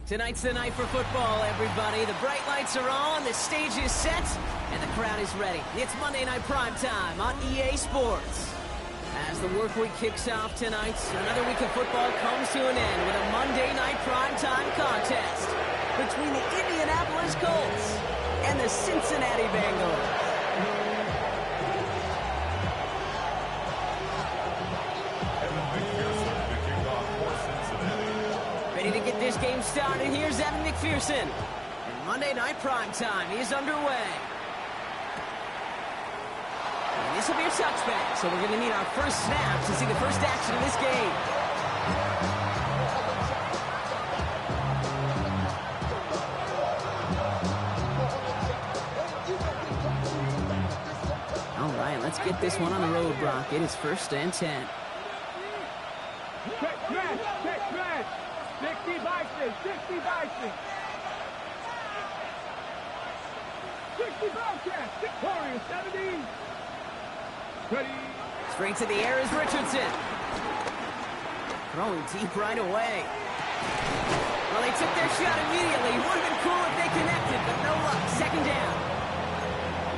Tonight's the night for football, everybody. The bright lights are on, the stage is set, and the crowd is ready. It's Monday Night Primetime on EA Sports. As the work week kicks off tonight, another week of football comes to an end with a Monday Night Primetime contest between the Indianapolis Colts and the Cincinnati Bengals. Ready to get this game started. Here's Evan McPherson. And Monday Night Primetime is underway. And this will be a touchback, so we're going to need our first snap to see the first action of this game. All right, let's get this one on the road, Brock. It is 1st and 10. Check smash. 60 by 6, 60 by 6. 60 Bobcats, Victoria 70. Ready. Straight to the air is Richardson. Throwing deep right away. Well, they took their shot immediately. Would have been cool if they connected, but no luck. 2nd down.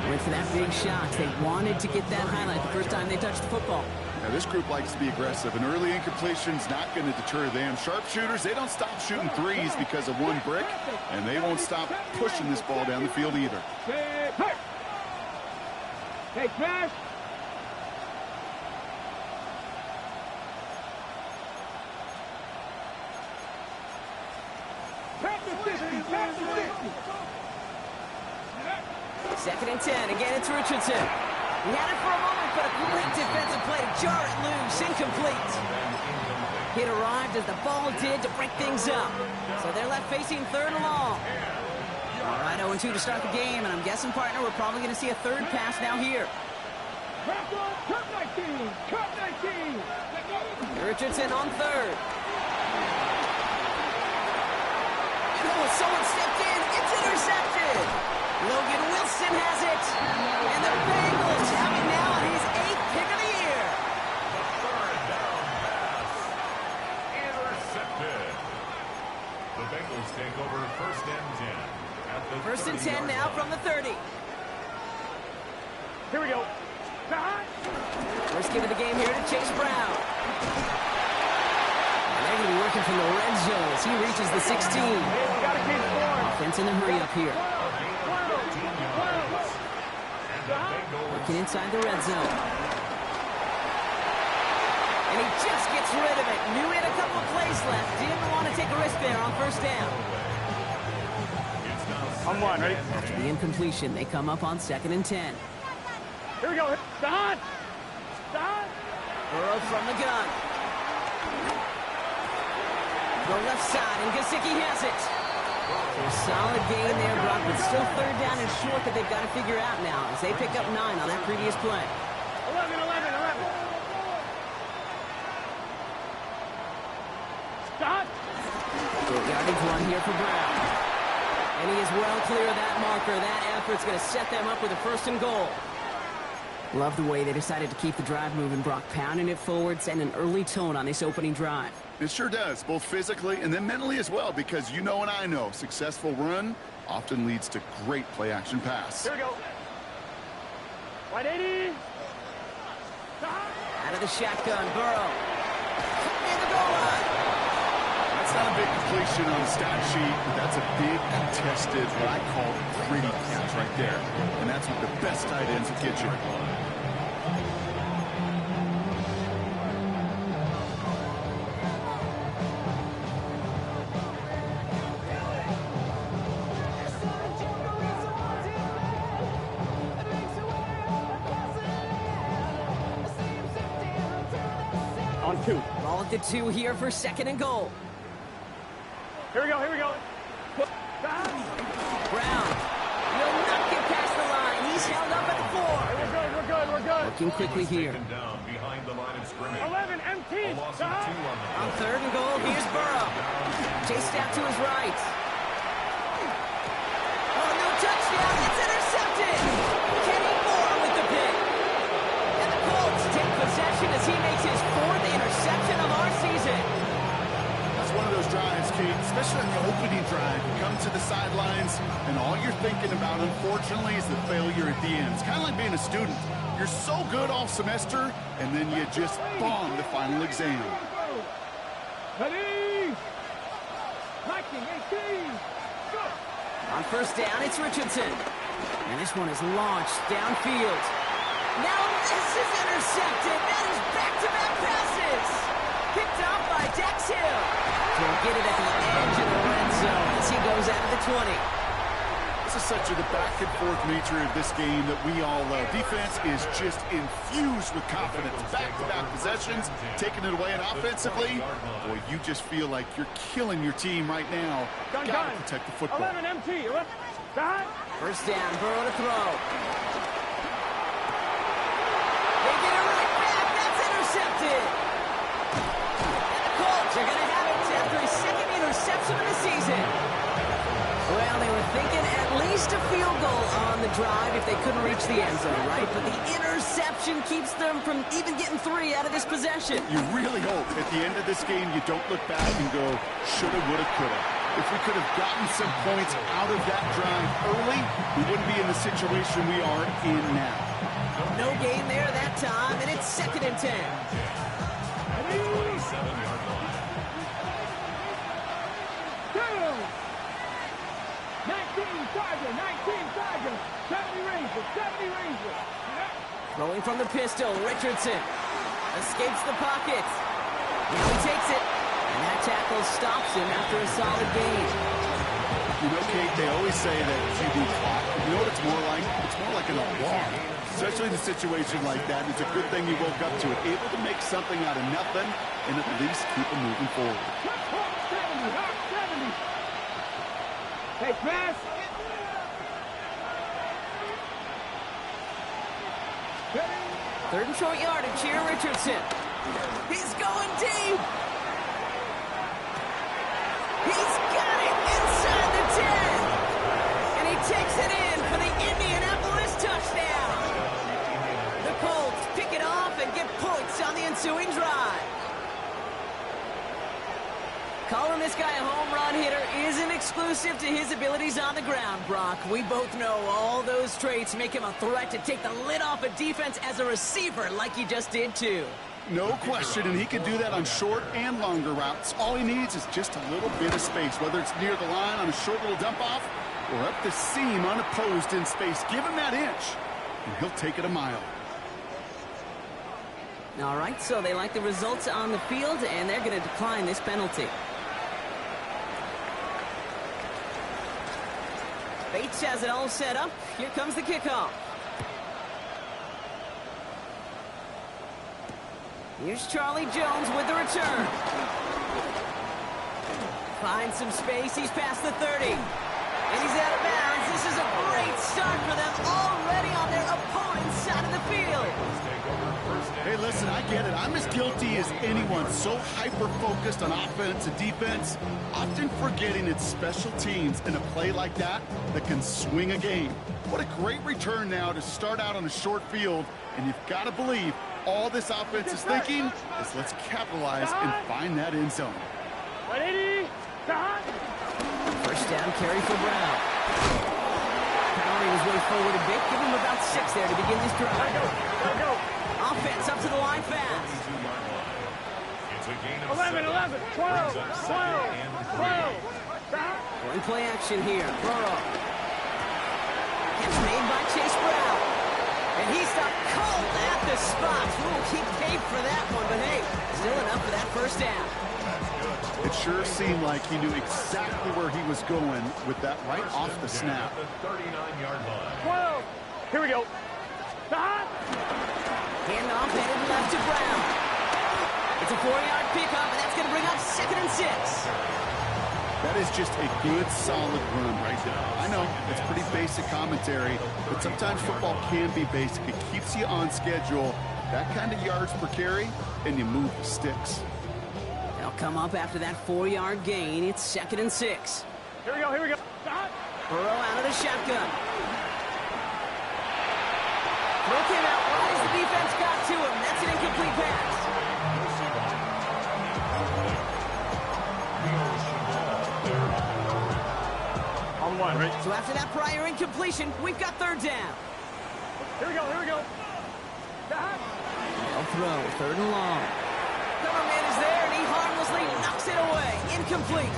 Went for that big shot. They wanted to get that highlight the first time they touched the football. Now, this group likes to be aggressive. An early incompletion's not going to deter them. Sharpshooters, they don't stop shooting threes because of one brick, and they won't stop pushing this ball down the field either. Hey, smash. Pass the 50, pass the 50. 2nd and 10. Again, it's Richardson. He had it for a moment, but a great defensive play to jar it loose. Incomplete. Hit arrived as the ball did to break things up. So they're left facing 3rd and long. All right, 0-2 to start the game, and I'm guessing, partner, we're probably going to see a 3rd pass now here. Cut 19, cut 19. Richardson on 3rd. And someone stepped in. It's intercepted. Logan Wilson has it. And the Bengals have it now on his 8th pick of the year. The 3rd down pass. Intercepted. The Bengals take over 1st and 10. At the 1st and 10 now from the 30. Here we go. First give of the game here to Chase Brown. And they're going to be working from the red zone as he reaches the 16. Offense in a hurry up here. Working inside the red zone. And he just gets rid of it. Knew he had a couple of plays left. Didn't want to take a risk there on 1st down. On 1, ready? After the incompletion, they come up on 2nd and 10. Here we go. Don! Burrow from the gun. Go left side, and Gesicki has it. So a solid gain there, Brock, but still 3rd down and short that they've got to figure out now as they pick up 9 on that previous play. 11. Stop! Good yardage run here for Brown. And he is well clear of that marker. That effort's going to set them up with a 1st and goal. Love the way they decided to keep the drive moving, Brock, pounding it forward, setting an early tone on this opening drive. It sure does, both physically and then mentally as well, because you know and I know successful run often leads to great play-action pass. Here we go. 180. Out of the shotgun, Burrow. In the goal line. That's not a big completion on the stat sheet, but that's a big, contested, what I call gritty catch right there. And that's what the best tight ends will get you. On 2. Ball at the 2 here for 2nd and goal. Here we go. Brown will not get past the line. He's held up at the 4. We're good. Looking quickly here. Down behind the line of scrimmage. 11, empty. A loss of 2 on the On 3rd and goal, here's Burrow. Chased out to his right. Oh, no touchdown. It's intercepted. Kenny Moore with the pick. And the Colts take possession as he makes his 4th interception of our season. That's one of those drives, Keats. especially on the opening drive. You come to the sidelines, and all you're thinking about, unfortunately, is the failure at the end. It's kind of like being a student. You're so good all semester, and then you just bomb the final exam. Ready? 19, 18, go! On first down, it's Richardson. And this one is launched downfield. Now this is intercepted. That is back-to-back passes. Picked off by Dax Hill. He'll get it at the edge of the red zone as he goes out of the 20. This is such the back-and-forth nature of this game that we all love. Defense is just infused with confidence. Back-to-back possessions, taking it away, and offensively, boy, you just feel like you're killing your team right now. Got to protect the football. 11 MT. First down, Burrow to throw. They get it right back. That's intercepted. And the Colts are going to have it after his second interception of the season. Well, they were thinking at least a field goal on the drive if they couldn't reach the end zone, right? But the interception keeps them from even getting 3 out of this possession. You really hope at the end of this game you don't look back and go, shoulda, woulda, coulda. If we could have gotten some points out of that drive early, we wouldn't be in the situation we are in now. No gain there that time, and it's 2nd and 10. 27-yard line. 19 Tiger, 70 Ranger. Throwing from the pistol, Richardson escapes the pocket. Now he takes it, and that tackle stops him after a solid gain. You know, Kate, they always say that QB clock. You know what it's more like? It's more like an alarm. Especially in a situation like that. It's a good thing you woke up to it. Able to make something out of nothing and at least keep them moving forward. 70. Hey, pass. Third and short yardage here, Richardson. He's going deep. He's got it inside the 10. And he takes it in for the Indianapolis touchdown. The Colts pick it off and get points on the ensuing drive. Calling this guy a home run hitter isn't exclusive to his abilities on the ground, Brock. We both know all those traits make him a threat to take the lid off a defense as a receiver like he just did too. No question, and he can do that on short and longer routes. All he needs is just a little bit of space, whether it's near the line on a short little dump-off or up the seam unopposed in space. Give him that inch, and he'll take it a mile. All right, so they like the results on the field, and they're going to decline this penalty. Bates has it all set up. Here comes the kickoff. Here's Charlie Jones with the return. Finds some space. He's past the 30. And he's out of bounds. This is a great start for them already on their opponent's side of the field. Hey, listen, I get it. I'm as guilty as anyone. So hyper-focused on offense and defense, often forgetting it's special teams in a play like that that can swing a game. What a great return now to start out on a short field, and you've got to believe all this offense is thinking is let's capitalize and find that end zone. First down carry for Brown. Powering his way forward a bit. Give him about 6 there to begin this drive. Offense up to the line fast. It's a gain of 11, 12. One play action here. Burrow. Catch made by Chase Brown. And he stopped cold at the spot. Ooh, he paid for that one, but hey, still enough for that first down. It sure seemed like he knew exactly where he was going with that right off the snap. The 39-yard line. 12. Here we go. Handoff headed left to Brown. It's a 4-yard pickup, and that's going to bring up 2nd and 6. That is just a good, solid run right there. I know, it's pretty basic commentary, but sometimes football can be basic. It keeps you on schedule, that kind of yards per carry, and you move the sticks. They'll come up after that 4-yard gain. It's 2nd and 6. Here we go. Burrow out of the shotgun. Throw came out right as the defense got to him. That's an incomplete pass. On one, right? So after that prior incompletion, we've got third down. Here we go, here we go. They'll throw, third and long. Cover man is there, and he harmlessly knocks it away. Incomplete.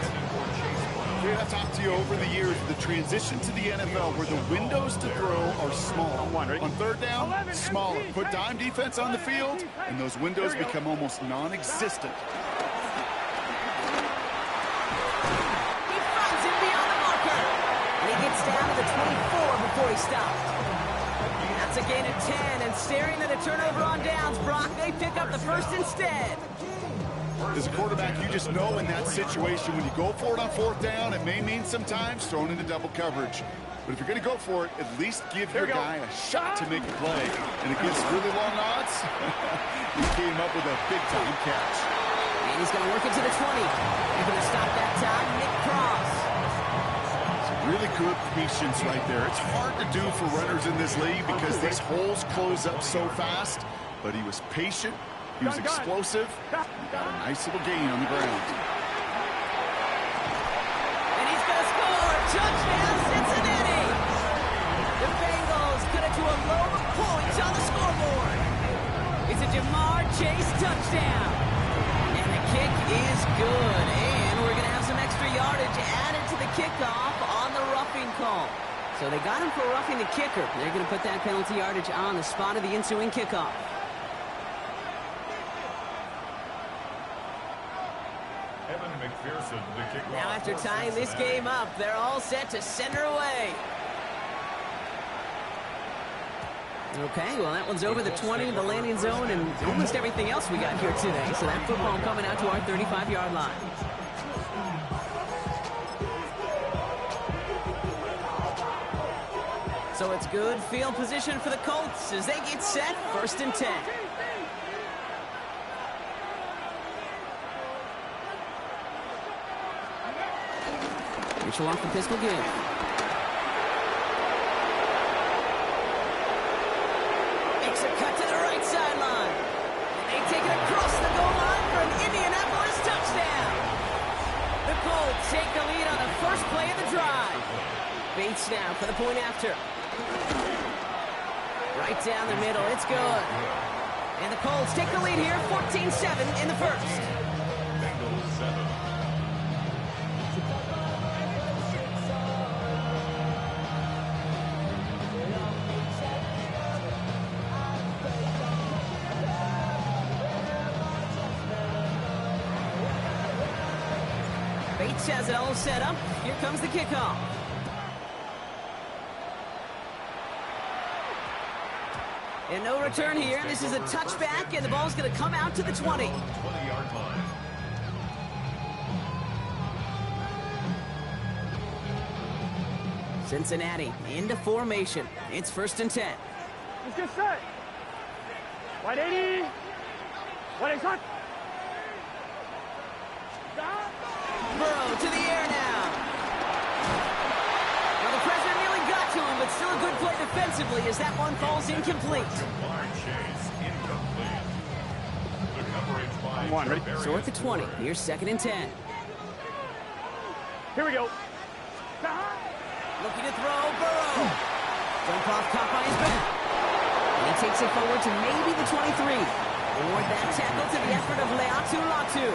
Dude, I've talked to you over the years, the transition to the NFL where the windows to throw are small. On third down, smaller. Put dime defense on the field, and those windows become almost non-existent. He finds him beyond the marker. And he gets down to the 24 before he stopped. That's a gain of 10, and staring at a turnover on downs, Brock, they pick up the first instead. As a quarterback, you just know in that situation, when you go for it on fourth down, it may mean sometimes thrown into double coverage. But if you're going to go for it, at least give your guy a shot to make a play. And against really long odds, he came up with a big-time catch. And he's going to work it to the 20. They're going to stop that time, Nick Cross. Really good patience right there. It's hard to do for runners in this league because these holes close up so fast. But he was patient. He was explosive. He got a nice little gain on the ground. And he's going to score. Touchdown, Cincinnati. The Bengals cut it to a low of points on the scoreboard. It's a Jamar Chase touchdown. And the kick is good. And we're going to have some extra yardage added to the kickoff on the roughing call. So they got him for roughing the kicker. They're going to put that penalty yardage on the spot of the ensuing kickoff. Now after tying this game up, they're all set to send her away. Okay, well that one's over the 20, the landing zone, and almost everything else we got here today. So that football coming out to our 35-yard line. So it's good field position for the Colts as they get set, 1st and 10. Mitchell off the pistol give. Makes a cut to the right sideline. And they take it across the goal line for an Indianapolis touchdown. The Colts take the lead on the first play of the drive. Bates now for the point after. Right down the middle, it's good. And the Colts take the lead here, 14-7 in the first. Bates has it all set up. Here comes the kickoff. And no return here. This is a touchback, and the ball's going to come out to the 20. 20-yard line. Cincinnati into formation. It's 1st and 10. Let's get set. 180. 180. Burrow to the air now. Well, the pressure nearly got to him, but still a good play defensively as that one falls incomplete. One, ready? So at the 20, here's 2nd and 10. Here we go. Looking to throw, Burrow. Jump off, caught by his back. And he takes it forward to maybe the 23. Award that tackle to the effort of Leatu Latu.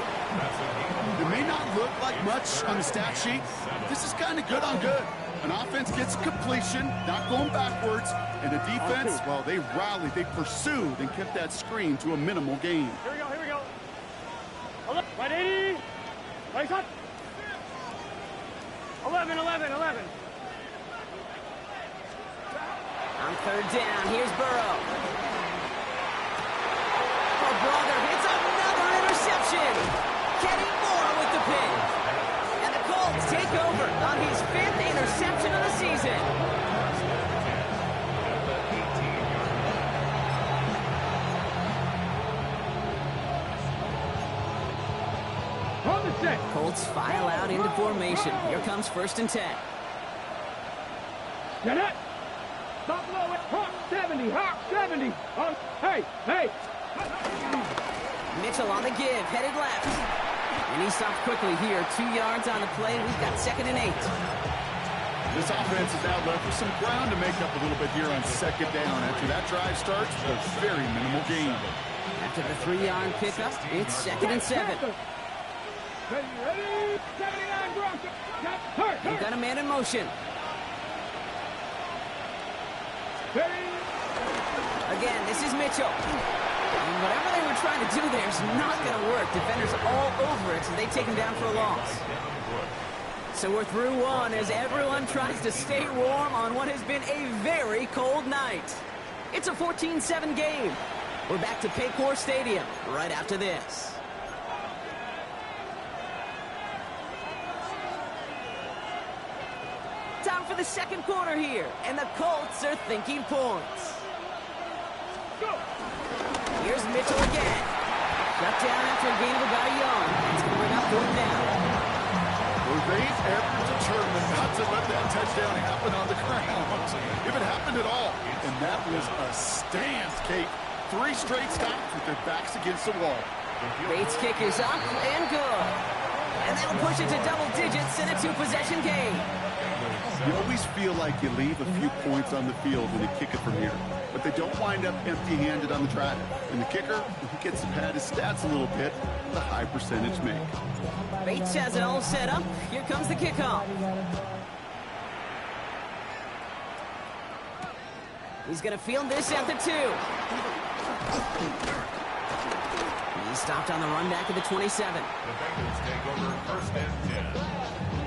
It may not look like much on the stat sheet. This is kind of good on good. An offense gets completion, not going backwards, and the defense, well, they rallied, they pursued, and kept that screen to a minimal gain. Here we go, here we go. 180. 180. 11, 11, 11. On 3rd down, here's Burrow. Oh, brother, it's another interception. Kenny Moore with the pick. And the Colts take over on his 5th interception of the season. On the set. Colts file out into formation. Here comes 1st and 10. Get it. Stop low. Hawk 70. Hawk 70. Hey, hey. Mitchell on the give, headed left. And he stopped quickly here. 2 yards on the play. We've got 2nd and 8. This offense is now left with some ground to make up a little bit here on 2nd down. After that drive starts, a very minimal gain. After the 3-yard pickup, it's 2nd and 7. Ready? 79 Bronco. They've got a man in motion. Again, this is Mitchell. And whatever they were trying to do there is not going to work. Defenders all over it, so they take him down for a loss. So we're through one as everyone tries to stay warm on what has been a very cold night. It's a 14-7 game. We're back to Paycor Stadium right after this. Time for the 2nd quarter here, and the Colts are thinking points. Here's Mitchell again. Shut down after a gain of about a yard. It's going to bring up 4th down. Were they ever determined not to let that touchdown happen on the ground? If it happened at all. And that was a stand, Kate. 3 straight stops with their backs against the wall. Bates' kick is up and good. And that'll push it to double digits in a 2-possession game. You always feel like you leave a few points on the field when you kick it from here. But they don't wind up empty-handed on the track. And the kicker, he gets to pad his stats a little bit with a high percentage make. Bates has it all set up. Here comes the kickoff. He's going to field this at the 2. He's stopped on the run back at the 27. The Bengals take over 1st and 10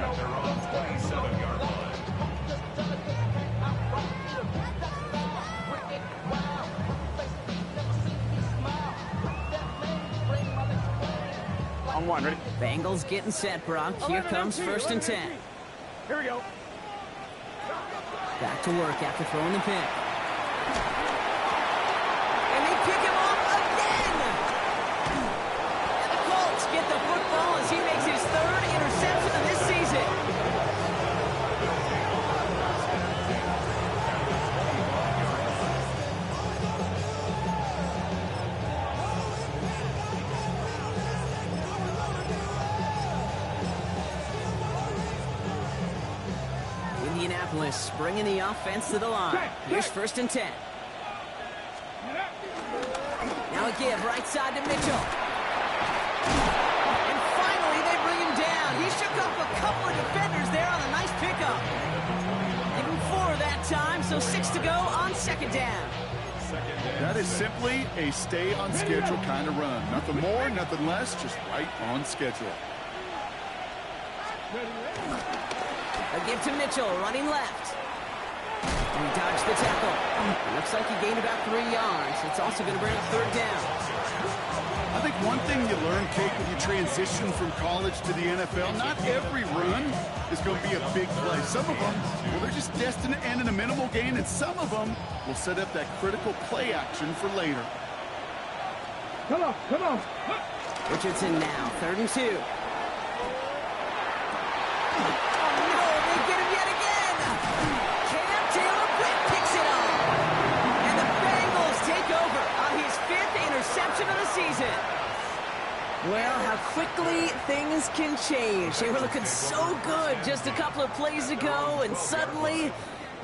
at their own 27-yard line. On 1, ready? Bengals getting set, Brock. Here comes 1st and 10. Here we go. Back to work after throwing the pick. And they pick him off again! And the Colts get the football as he makes his 3rd interception of this season. Indianapolis bringing the offense to the line. Here's 1st and 10. Now a give right side to Mitchell. And finally they bring him down. He shook off a couple of defenders there on a nice pickup. Give him 4 that time, so 6 to go on 2nd down. That is simply a stay on schedule kind of run. Nothing more, nothing less, just right on schedule. A give to Mitchell, running left. And he dodged the tackle. Looks like he gained about 3 yards. It's also going to bring up 3rd down. I think one thing you learn, Kate, when you transition from college to the NFL, not every run is going to be a big play. Some of them, well, they're just destined to end in a minimal gain, and some of them will set up that critical play action for later. Come on, come on. Richardson now, 3rd and 2. Interception of the season. Well, how quickly things can change. They were looking so good just a couple of plays ago, and suddenly,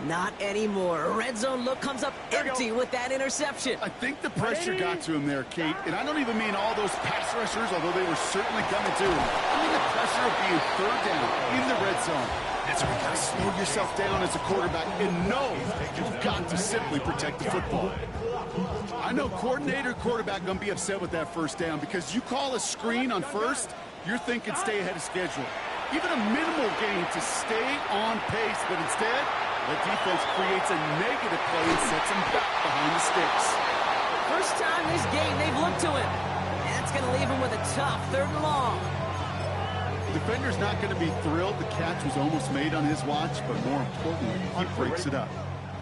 not anymore. A red zone look comes up empty with that interception. I think the pressure got to him there, Kate, and I don't even mean all those pass rushers, although they were certainly coming to him. I mean the pressure of being 3rd down in the red zone. That's where you got to slow yourself down as a quarterback and know you've got to simply protect the football. I know coordinator, quarterback going to be upset with that 1st down because you call a screen on 1st, you're thinking stay ahead of schedule. Even a minimal gain to stay on pace, but instead, the defense creates a negative play and sets him back behind the sticks. First time this game they've looked to him. And that's going to leave him with a tough 3rd and long. The defender's not going to be thrilled the catch was almost made on his watch, but more importantly, he breaks it up.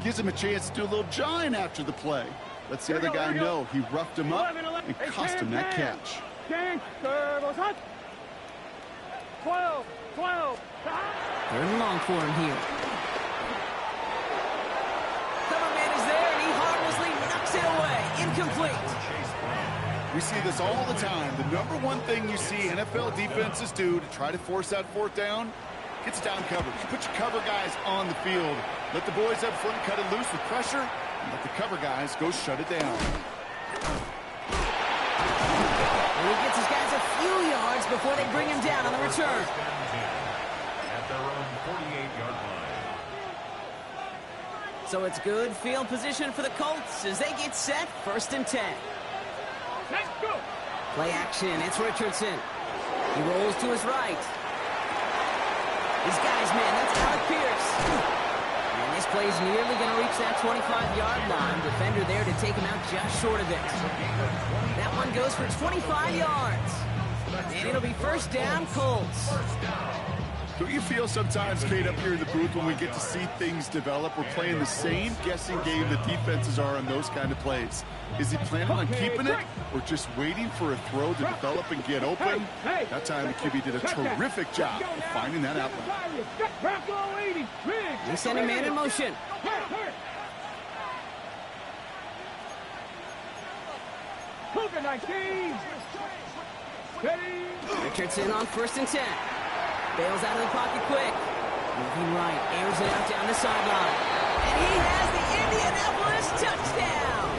Gives him a chance to do a little jawing after the play. Lets the other guy know he roughed him up and cost him that catch. 12, 12. 3rd and long for him here. Cover man is there, and he harmlessly knocks it away. Incomplete. We see this all the time. The number one thing you see NFL defenses do to try to force that fourth down, gets down coverage. Put your cover guys on the field. Let the boys up front cut it loose with pressure, and let the cover guys go shut it down. And he gets his guys a few yards before they bring him down on the return. At their own 48-yard line. So it's good field position for the Colts as they get set, 1st and 10. Let's go. Play action, it's Richardson. He rolls to his right. He's got his man, that's Alec Pierce. And this play's nearly going to reach that 25-yard line. Defender there to take him out just short of it. That one goes for 25 yards. And it'll be 1st down, Colts. Don't you feel sometimes, Kate, up here in the booth when we get to see things develop? We're playing the same guessing game the defenses are on those kind of plays. Is he planning on keeping it or just waiting for a throw to develop and get open? That time the QB did a terrific job of finding that outlet. They send a man in motion. Cougar 19. Richardson on 1st and 10. Bails out of the pocket quick. Moving right, airs it out down the sideline. And he has the Indianapolis touchdown.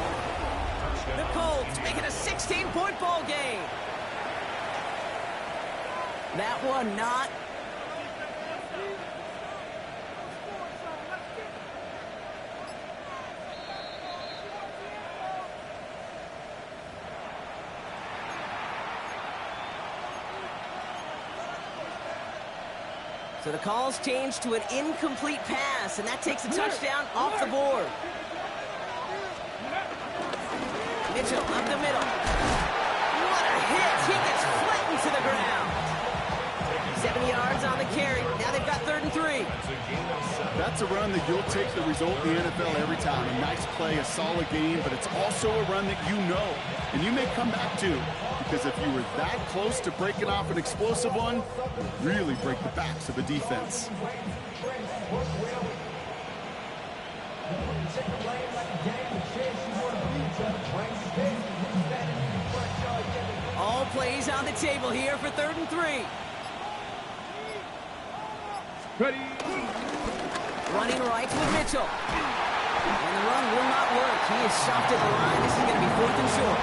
The Colts make it a 16-point ball game. That one not. So the calls change to an incomplete pass, and that takes a touchdown off the board. Mitchell up the middle. What a hit! He gets flattened to the ground. 7 yards on the carry. Now they've got 3rd and 3. That's a run that you'll take the result in the NFL every time. A nice play, a solid game, but it's also a run that you know, and you may come back to. Because if you were that close to breaking off an explosive one, you really break the backs of a defense. All plays on the table here for 3rd and 3. Ready. Running right with Mitchell. And the run will not work. He is shoved at the line. This is going to be 4th and short.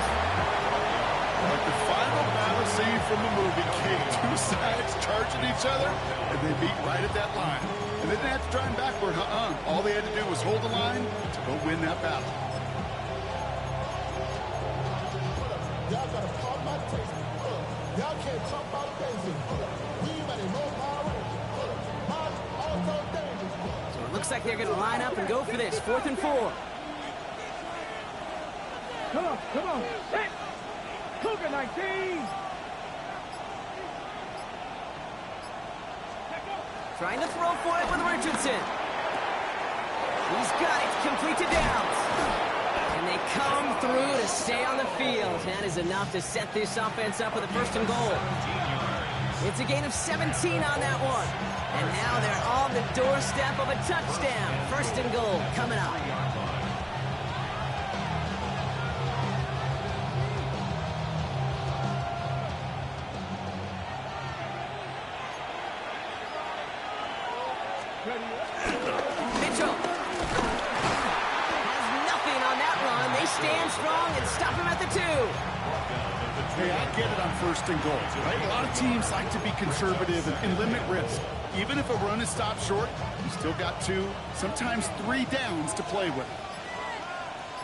Like the final battle scene from the movie, Kate, 2 sides charging each other, and they meet right at that line. And they didn't have to drive backward, All they had to do was hold the line to go win that battle. Y'all gotta pop my taste. Y'all can't talk about basic. We better know So it looks like they're going to line up and go for this. 4th and 4. Come on. Set. Cougar 19. Trying to throw for it with Richardson. He's got it, complete to Downs. And they come through to stay on the field. That is enough to set this offense up with a 1st and goal. It's a gain of 17 on that one. And now they're on the doorstep of a touchdown. 1st and goal coming up. Mitchell has nothing on that run. They stand strong and stop him at the 2. Hey, I get it on 1st and goal, right? A lot of teams like to be conservative and limit risk. Even if a run is stopped short, you still got 2, sometimes 3 downs to play with.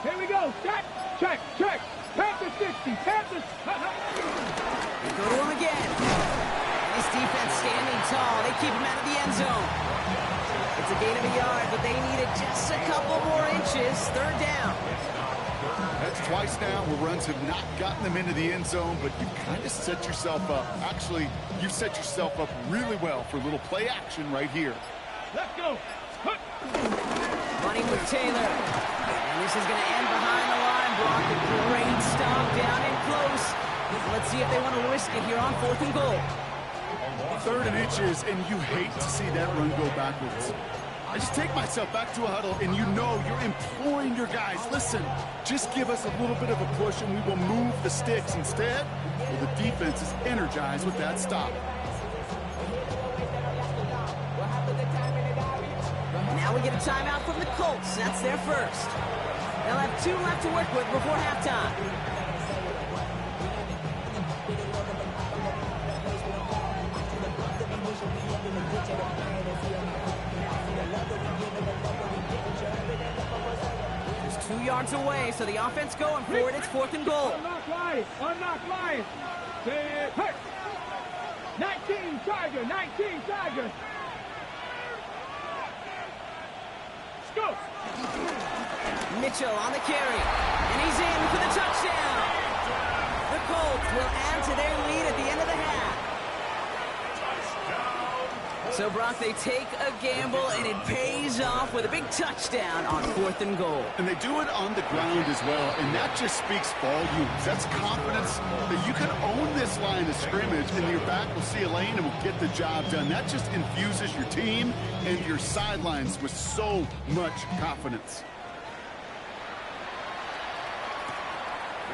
Here we go. Check. Panther 60. Panthers. They go to him again. This defense standing tall. They keep him out of the end zone. It's a gain of a yard, but they needed just a couple more inches. 3rd down. That's twice now where runs have not gotten them into the end zone, but you've kind of set yourself up. Actually, you've set yourself up really well for a little play action right here. Let's go. Running with Taylor. And this is going to end behind the line block. A great stop down in close. Let's see if they want to risk it here on 4th and goal. 3rd and inches, and you hate to see that run go backwards. I just take myself back to a huddle, and you know you're imploring your guys, listen, just give us a little bit of a push and we will move the sticks. Instead, well, the defense is energized with that stop. Now we get a timeout from the Colts. That's their first. They'll have 2 left to work with before halftime. Just 2 yards away, so the offense going for it. It's 4th and goal. Unlock line. 19 Chargers, 19 Chargers. Go. Mitchell on the carry, and he's in for the touchdown. The Colts will add to their lead at the end of the half. So, Brock, they take a gamble, and it pays off with a big touchdown on 4th and goal. And they do it on the ground as well, and that just speaks volumes. That's confidence that you can own this line of scrimmage, and your back will see a lane and will get the job done. That just infuses your team and your sidelines with so much confidence.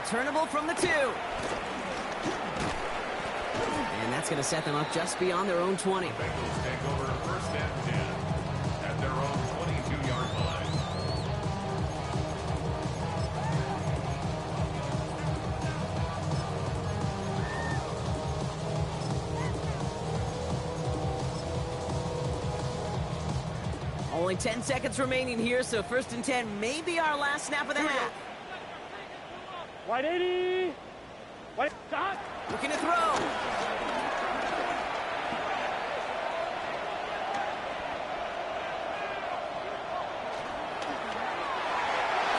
Returnable from the 2. And that's going to set them up just beyond their own 20. Bengals take over 1st and 10 at their own 22-yard line. Only 10 seconds remaining here, so 1st and 10 may be our last snap of the half. White 80. White stop. Looking to throw.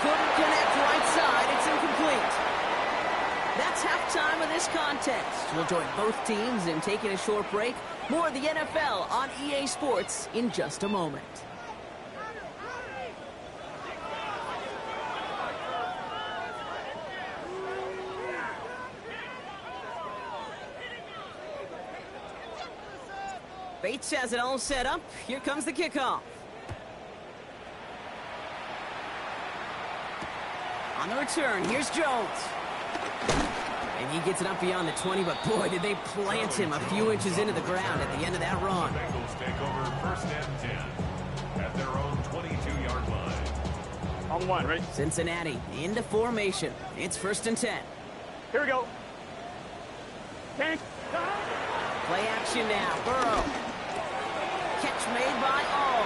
Couldn't connect right side. It's incomplete. That's halftime of this contest. We'll join both teams in taking a short break. More of the NFL on EA Sports in just a moment. Bates has it all set up. Here comes the kickoff. On the return, here's Jones. And he gets it up beyond the 20, but boy, did they plant him a few inches into the ground at the end of that run. Bengals take over 1st and 10 at their own 22-yard line. On 1, ready? Cincinnati into formation. It's 1st and 10. Here we go. Tank. Play action now. Burrow. Catch made by all.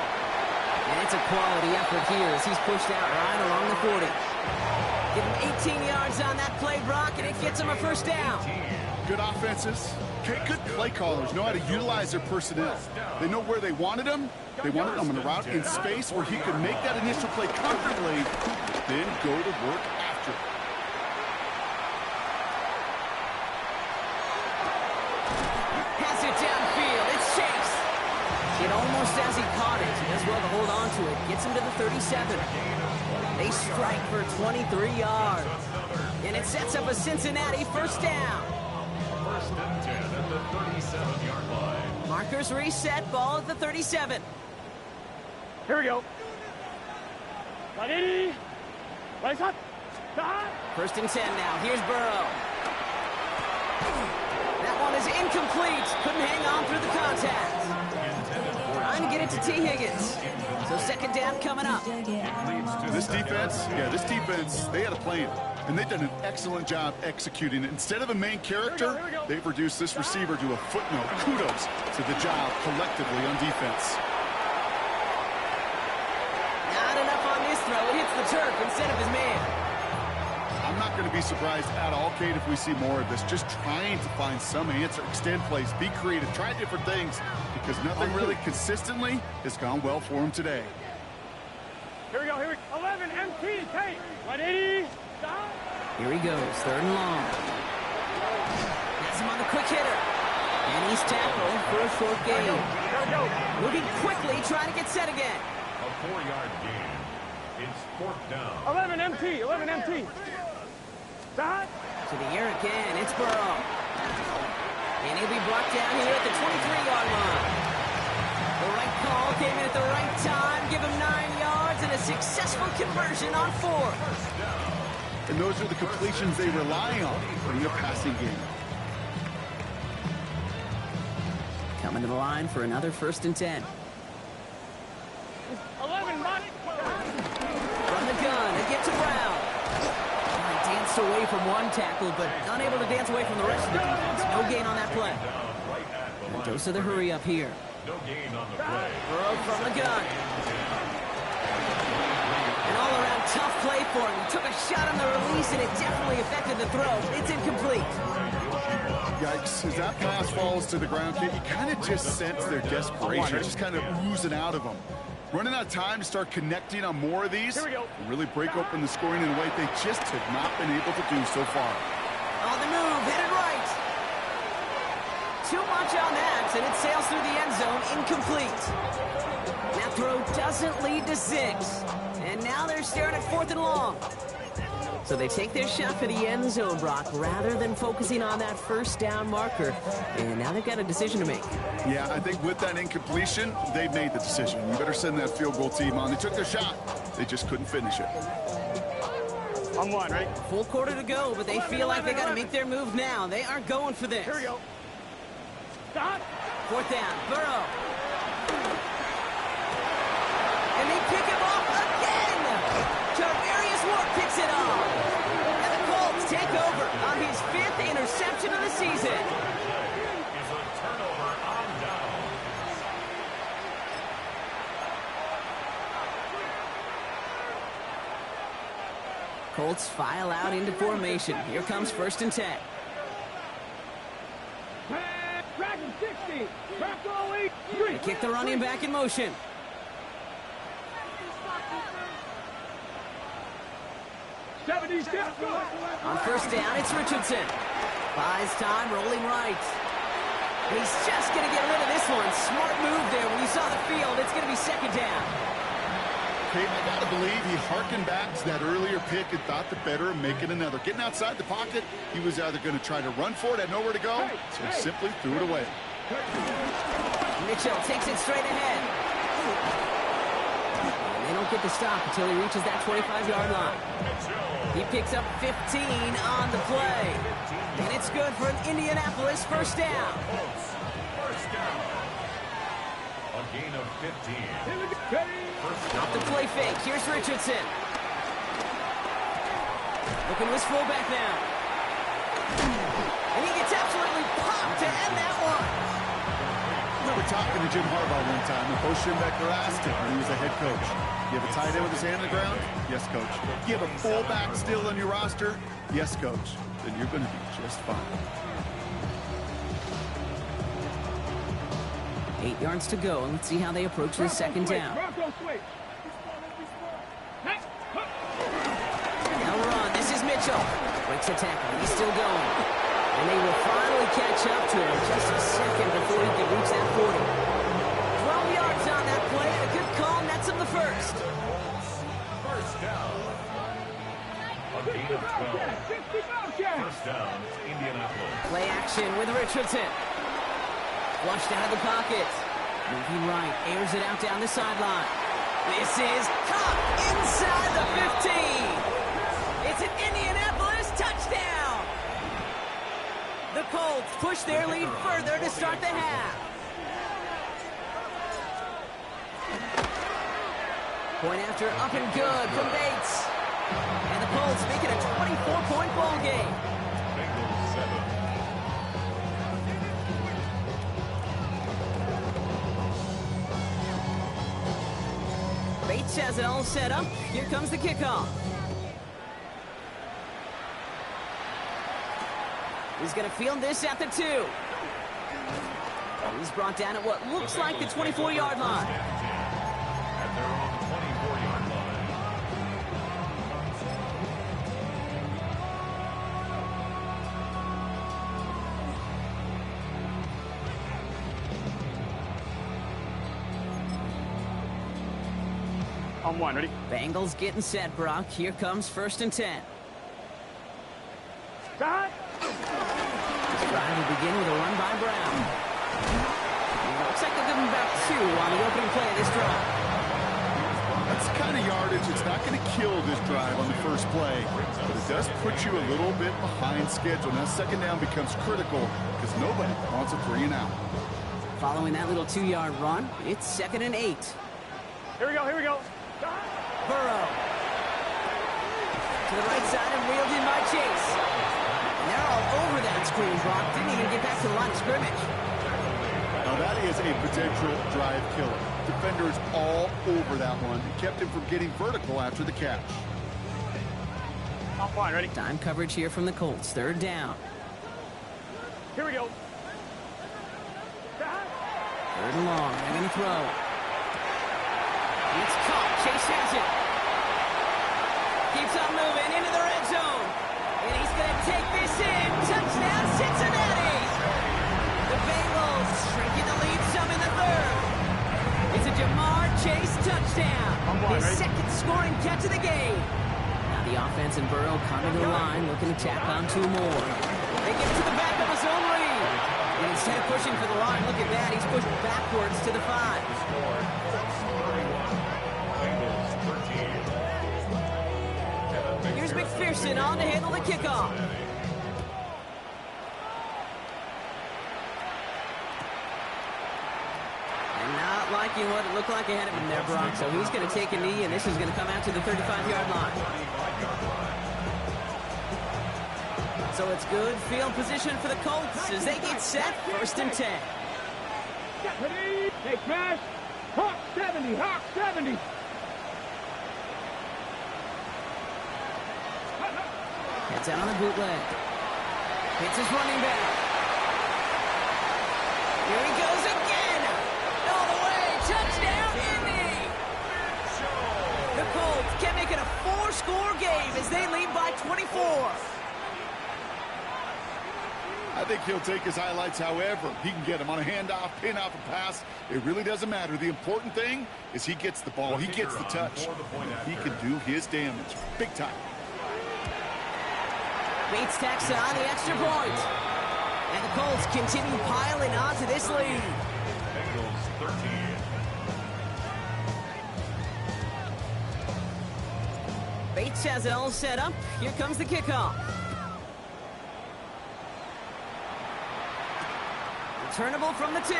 And it's a quality effort here as he's pushed out right along the 40. Give him 18 yards on that play, Brock, and it gets him a 1st down. Good offenses. Okay, good play callers know how to utilize their personnel. They know where they wanted him. They wanted him on a route in space where he could make that initial play comfortably, then go to work after. Pass it downfield. It's Chase. It almost as he caught it. He does well to hold on to it. Gets him to the 37. They strike for 23 yards. And it sets up a Cincinnati 1st down. 1st and 10 at the 37-yard line. Markers reset. Ball at the 37. Here we go. White 80. Right up. Stop. 1st and 10 now. Here's Burrow. That one is incomplete. Couldn't hang on through the contact. Trying to get it to T. Higgins. So 2nd down coming up. This defense, they had a plan, and they've done an excellent job executing it. Instead of a main character, they've reduced this receiver to a footnote. Kudos to the job collectively on defense. Not enough on this throw. It hits the turf instead of his man. I'm not going to be surprised at all, Kate, if we see more of this. Just trying to find some answer, extend plays, be creative, try different things, because nothing really consistently has gone well for him today. Here we go. 11 MT. Take. 180. Stop. Here he goes. 3rd and long. Has him on the quick hitter. And he's tackled for a short gain. Here we go. Moving quickly, trying to get set again. A 4-yard gain. It's 4th down. 11 MT. 11 MT. Stop. To the air again. It's Burrow. And he'll be brought down here at the 23-yard line. The right call came in at the right time. give him 9 yards and a successful conversion on 4th. And those are the completions they rely on in the passing game. Coming to the line for another 1st and 10. 11, Monty. From the gun, it gets to Brown. He danced away from one tackle, but unable to dance away from the rest of the defense. No gain on that play. And dose of the hurry up here. No gain on the play. Burrow from the gun. An all-around tough play for him. He took a shot on the release, and it definitely affected the throw. It's incomplete. Yikes. As that pass falls to the ground, kid, you kind of just sense their desperation. It's just kind of oozing out of them. Running out of time to start connecting on more of these and really break open the scoring in a way they just have not been able to do so far. On the move, headed right. Too much on that, and it sails through the end zone, incomplete. That throw doesn't lead to 6. And now they're staring at 4th and long. So they take their shot for the end zone, Brock, rather than focusing on that 1st down marker. And now they've got a decision to make. Yeah, I think with that incompletion, they've made the decision. You better send that field goal team on. They took their shot. They just couldn't finish it. On 1, right? Full quarter to go, but they feel like they got to make their move now. They are going for this. Here we go. Stop. 4th down, Burrow. And they pick him off again. Tarvarius Ward picks it off. And the Colts take over on his 5th interception of the season. Is a turnover on down. Colts file out into formation. Here comes 1st and 10. Track 60. Track all 8. 3. They kick the running back in motion. On 1st down, it's Richardson. Buys time, rolling right. He's just going to get rid of this one. Smart move there. When you saw the field, it's going to be 2nd down. Okay, I got to believe he harkened back to that earlier pick and thought the better of making another. Getting outside the pocket, he was either going to try to run for it, had nowhere to go, so he simply threw it away. Mitchell takes it straight ahead. And they don't get the stop until he reaches that 25-yard line. He picks up 15 on the play. And it's good for an Indianapolis 1st down. First down. A gain of 15. Off the play fake. Here's Richardson. Looking to his fullback now. And he gets absolutely popped to end that one. I remember talking to Jim Harbaugh one time, and Coach Schembecker asked him when he was a head coach, you have a tight end with his hand on the ground? Yes, coach. You have a fullback still on your roster? Yes, coach. Then you're going to be just fine. 8 yards to go, and let's see how they approach this 2nd down. Now run. This is Mitchell. Breaks a tackle. He's still going. And they will finally catch up to him just a second before he can reach that 40. 12 yards on that play. A good call. Nets him the 1st. First down. A gain of 12. First down, Indianapolis. Play action with Richardson. Flushed out of the pocket. Moving right. Airs it out down the sideline. This is caught inside the 15. It's an Indianapolis touchdown. The Colts push their lead further to start the half. Point after up and good from Bates. And the Colts make it a 24-point ball game. Bengals 7. Bates has it all set up. Here comes the kickoff. He's going to field this at the 2. He's brought down at what looks like the 24-yard line. At their own 24-yard line. On 1, ready? Bengals getting set, Brock. Here comes 1st and 10. Stop. This drive will begin with a run by Brown. Looks like they'll give him about 2 on the opening play of this drive. That's the kind of yardage it's not going to kill this drive on the first play, but it does put you a little bit behind schedule. Now second down becomes critical because nobody wants a 3 and out. Following that little 2-yard run, it's 2nd and 8. Here we go, here we go. Burrow. To the right side and reeled in by Chase. And they're all over that screen, Brock. Didn't even get back to the line of scrimmage. Now that is a potential drive killer. Defenders all over that one. It kept him from getting vertical after the catch. I'm fine, ready? Time coverage here from the Colts. 3rd down. Here we go. 3rd and long. They're going to throw. It's caught. Chase has it. Keeps on moving into the red zone. And he's going to take this in. Touchdown, Cincinnati. The Bengals shrinking the lead some in the 3rd. It's a Jamar Chase touchdown. His second scoring catch of the game. Now the offense and Burrow coming to the line, looking to tack on 2 more. They get to the back of his own lead. And instead of pushing for the line, look at that. He's pushed backwards to the 5. Here's McPherson on to handle the kickoff. And not liking what it looked like ahead of him there, Brock. So he's going to take a knee, and this is going to come out to the 35-yard line. So it's good field position for the Colts as they get set. 1st and 10. Hey, Crash. Hawk 70, Hawk 70. Gets out on the bootleg. Hits his running back. Here he goes again. All the way. Touchdown, Indy. The Colts can make it a 4-score game as they lead by 24. I think he'll take his highlights however he can get them on a handoff, pin off a pass. It really doesn't matter. The important thing is he gets the ball. He gets the touch. He can do his damage. Big time. Bates tacks on the extra point. And the Colts continue piling on to this lead. Bengals 13. Bates has it all set up. Here comes the kickoff. Returnable from the 2.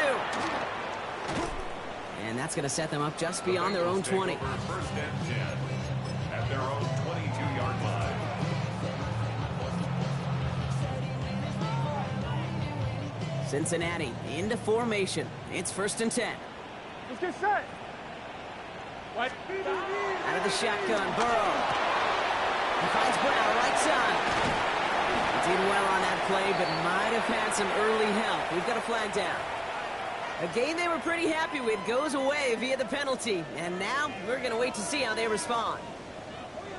And that's going to set them up just beyond their own 20. 1st and 10 at their own 22-yard line. Cincinnati into formation. It's 1st and 10. Let's get set. What? Out of the shotgun, Burrow. He finds Brown right side. He did well on that play, but might have had some early help. We've got a flag down. A game they were pretty happy with goes away via the penalty. And now we're going to wait to see how they respond.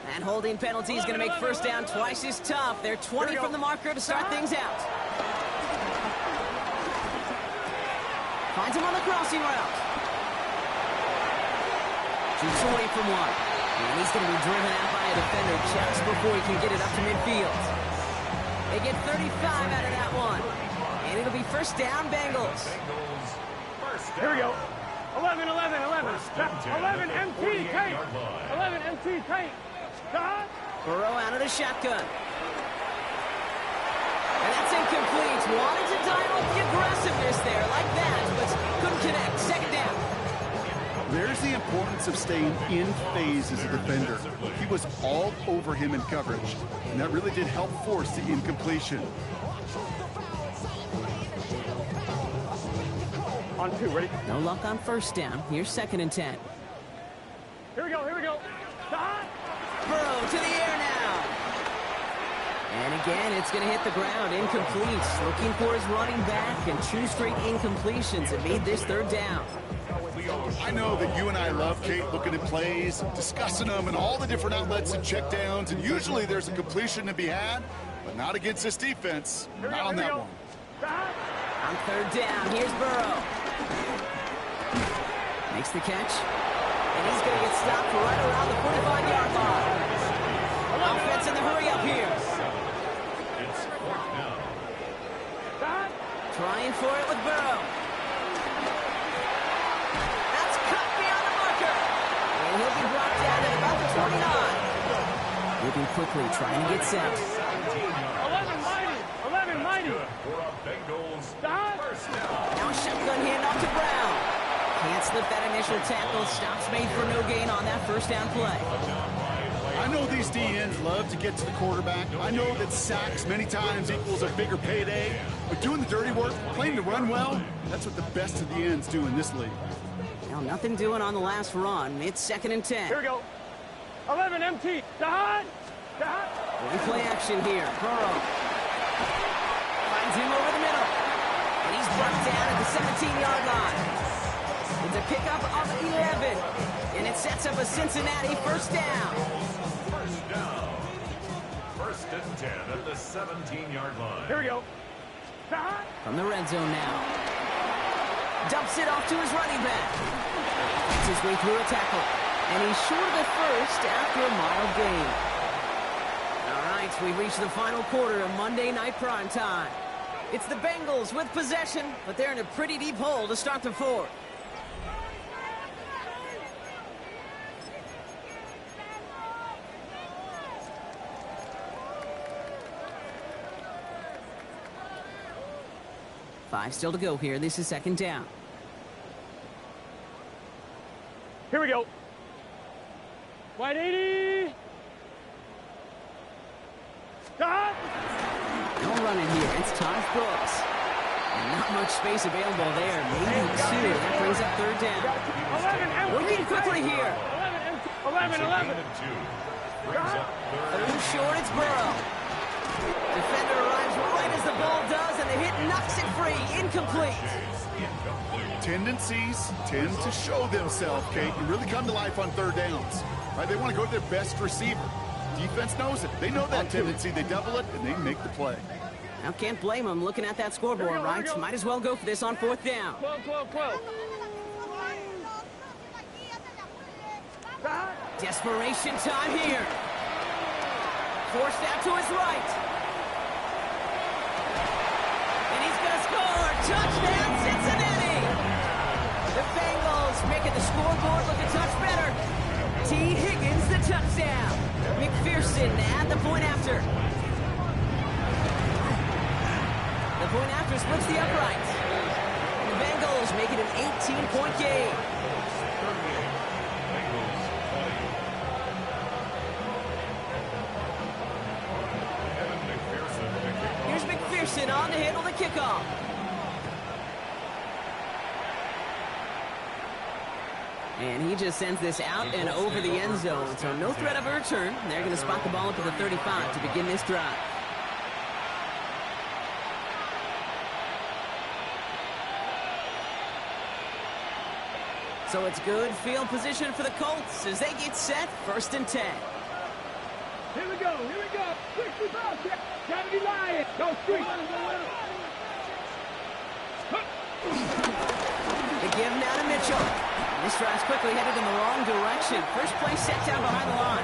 That holding penalty is going to make 1st down twice as tough. They're 20 from the marker to start things out. Finds him on the crossing route. Shoots away from 1. And he's going to be driven out by a defender just before he can get it up to midfield. They get 35 out of that one. And it'll be 1st down, Bengals. Here we go. 11, 11, 11. 11 MT tank. 11 MT tank. Stop. Burrow out of the shotgun. And that's incomplete. Wanted to dial up the aggressiveness there like that, but couldn't connect. 2nd down. There's the importance of staying in phase as a defender. He was all over him in coverage, and that really did help force the incompletion. On 2, ready? No luck on 1st down. Here's 2nd and 10. Here we go, here we go. Stop. Burrow to the air now. And again, it's going to hit the ground. Incomplete. Looking for his running back, and 2 straight incompletions that made this 3rd down. I know that you and I love, Kate, looking at plays, discussing them, and all the different outlets and checkdowns, and usually there's a completion to be had, but not against this defense. Not on that one. On 3rd down, here's Burrow. Makes the catch, and he's going to get stopped right around the 45-yard line. Offense in the hurry up here. It's 4th down. Trying for it with Burrow. That's cut beyond the marker. And he'll be brought moving quickly, trying to get set. 11 mighty. For a Bengals Stop. first down. Now a shotgun handoff to Brown. Can't slip that initial tackle. Stops made for no gain on that first down play. I know these DNs love to get to the quarterback. I know that sacks many times equals a bigger payday. But doing the dirty work, playing to run well, that's what the best of the ends do in this league. Now nothing doing on the last run. It's 2nd and 10. Here we go. 11 MT. Dahad. Replay action here. Burrow finds him over the middle. And he's brought down at the 17-yard line. It's a pickup of 11. And it sets up a Cincinnati first down. First down. 1st and 10 at the 17-yard line. Here we go. Dahad. From the red zone now. Dumps it off to his running back. Gets his way through a tackle. And he's short of the first after a mild gain. All right, we reach the final quarter of Monday Night Prime Time. It's the Bengals with possession, but they're in a pretty deep hole to start the fourth. Five still to go here. This is 2nd down. Here we go. Wide 80. Dahad. No running here. It's Todd Brooks. And not much space available there. Maybe 2. That brings up 3rd down. 11 MT. Working quickly here. 11. Brings up Third and short, it's Burrow. Defender arrives right as the ball does, and the hit knocks it free. Incomplete. Tendencies tend to show themselves, Kate, and really come to life on 3rd downs. Right? They want to go to their best receiver. Defense knows it. They know that tendency. They double it, and they make the play. Now, can't blame them looking at that scoreboard, right? Might as well go for this on 4th down. 12. Desperation time here. Forced out to his right. And he's going to score. Touchdown, Cincinnati. The Bengals making the scoreboard look a touch better. T. Higgins, the touchdown. McPherson at the point after. The point after splits the upright. The Bengals make it an 18-point game. Here's McPherson on to handle the kickoff. And he just sends this out and over the end zone. So no threat of a return. They're going to spot the ball up at the 35 to begin this drive. So it's good field position for the Colts as they get set. 1st and 10. Here we go. 65. Gotta be lying. Go street. The give now to Mitchell. This drive's quickly headed in the wrong direction. First play set down behind the line.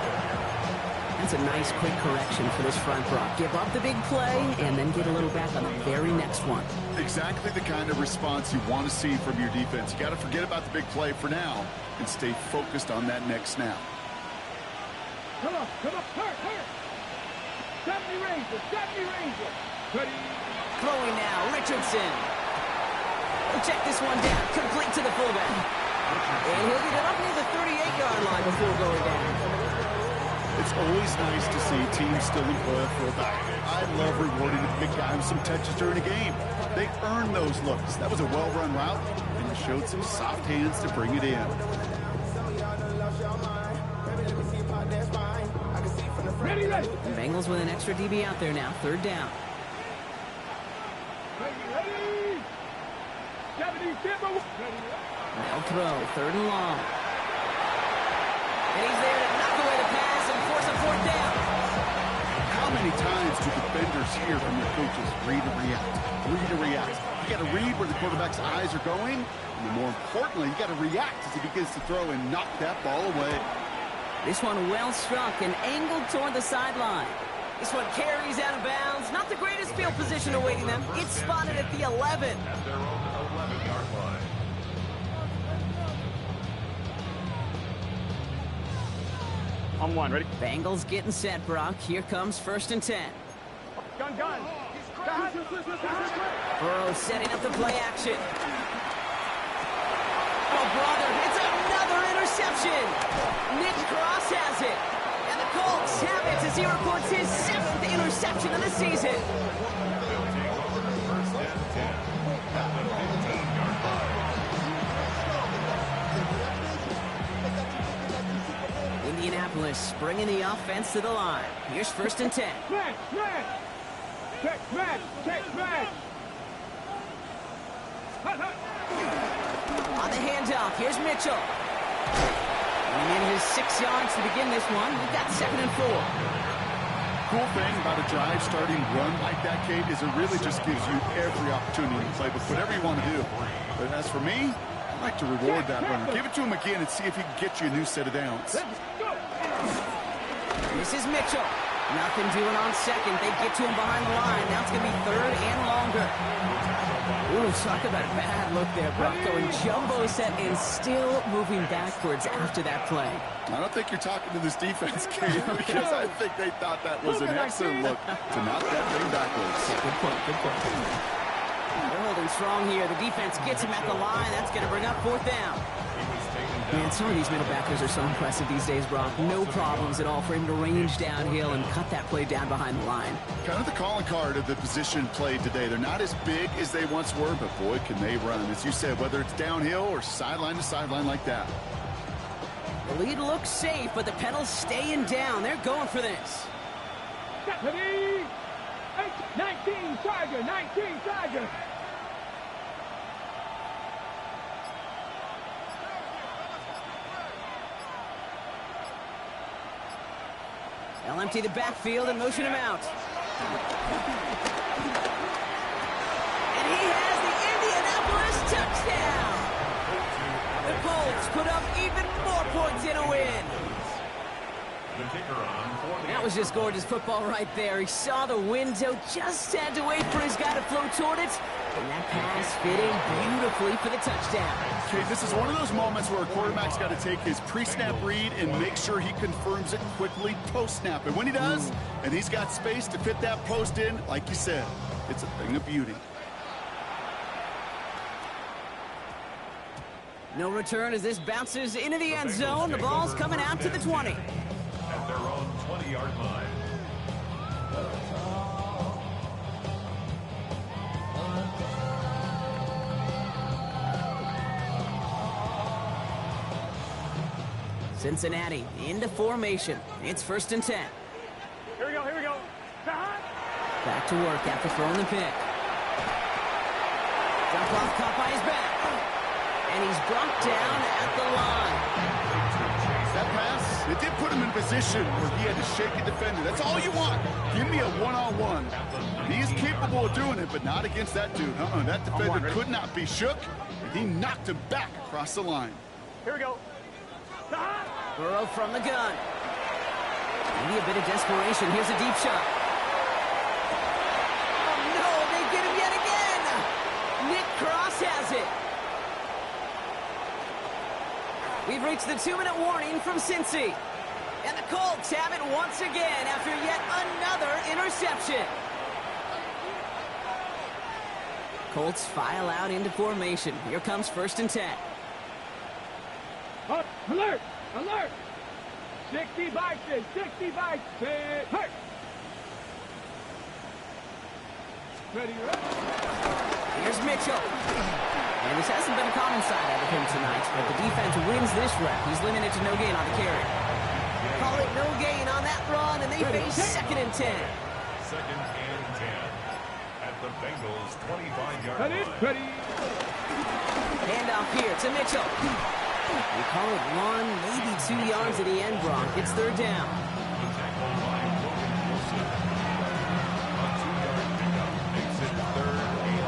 That's a nice quick correction for this front row. Give up the big play and then get a little back on the very next one. Exactly the kind of response you want to see from your defense. You got to forget about the big play for now and stay focused on that next snap. Come on. Hurt. 70 Ranger. Ready. Throwing now, Richardson. He'll check this one down, complete to the fullback. And he'll get it up near the 38-yard line before going down. It's always nice to see teams still employ a fullback. I love rewarding the big guy with some touches during a game. They earn those looks. That was a well-run route, and it showed some soft hands to bring it in. Ready. The Bengals with an extra DB out there now, 3rd down. Ready. 70 Timber. Now throw, 3rd and long. And he's there to knock away the pass and force a 4th down. How many times do defenders hear from their coaches, read and react? You got to read where the quarterback's eyes are going, and more importantly, you got to react as he begins to throw and knock that ball away. This one well struck and angled toward the sideline. This one carries out of bounds. Not the greatest field position awaiting them. It's spotted at the 11. At their own 11-yard line. On one, ready? Bengals getting set, Brock. Here comes 1st and 10. Gun. Burrow setting up the play action. Oh, brother, it's another interception. Nick Cross has it. And the Colts have it as he records his 7th interception of the season. They'll take over 1st and 10 at the 15-yard line. Indianapolis bringing the offense to the line. Here's 1st and 10. Man. Check man. On the handoff, here's Mitchell. Running in his 6 yards to begin this one. We've got 2nd and 4. Cool thing about a drive starting run like that, Kate, is it really just gives you every opportunity to play with whatever you want to do. But as for me, I like to reward that runner. Give it to him again and see if he can get you a new set of downs. This is Mitchell. Nothing doing on 2nd. They get to him behind the line. Now it's going to be 3rd and longer. Ooh, talk about a bad look there, Brock. Going jumbo set and still moving backwards after that play. I don't think you're talking to this defense, Kate, because I think they thought that was an excellent look to knock that thing backwards. Good point. They're holding strong here. The defense gets him at the line. That's going to bring up 4th down. Man, some of these middle backers are so impressive these days, Brock. No problems at all for him to range downhill and cut that play down behind the line. Kind of the calling card of the position played today. They're not as big as they once were, but boy, can they run. As you said, whether it's downhill or sideline to sideline like that. The lead looks safe, but the pedals staying down. They're going for this. 19 Charger. They'll empty the backfield and motion him out. And he has the Indianapolis touchdown. The Colts put up even more points in a win. The kicker on for the That was just gorgeous football right there. He saw the window, just had to wait for his guy to flow toward it. And that pass fit in beautifully for the touchdown. Okay, this is one of those moments where a quarterback's got to take his pre-snap read and make sure he confirms it quickly post-snap. And when he does, and he's got space to fit that post in, like you said, it's a thing of beauty. No return as this bounces into the end zone. The ball's coming out to the 20. at their own 20-yard line. Cincinnati into formation. It's 1st and 10. Here we go. Back to work after throwing the pick. Jump off caught by his back. And he's brought down at the line. That pass, it did put him in a position where he had to shake a defender. That's all you want. Give me a one-on-one. He is capable of doing it, but not against that dude. That defender could not be shook, and he knocked him back across the line. Here we go. Burrow from the gun. Maybe a bit of desperation. Here's a deep shot. Oh, no, they get him yet again. Nick Cross has it. We've reached the 2-minute warning from Cincy. And the Colts have it once again after yet another interception. Colts file out into formation. Here comes 1st and 10. Alert! 60 by 6. Hey! Ready? Here's Mitchell. And this hasn't been a common side out of him tonight, but the defense wins this rep. He's limited to no gain on the carry. Call it no gain on that run, and they face 2nd and 10. 2nd and 10 at the Bengals' 25-yard line. Ready? Handoff here to Mitchell. We call it 1, maybe 2 yards at the end, Brock. It's 3rd down. The tackle by Logan Wilson. A 2-yard pickup makes it 3rd and 8.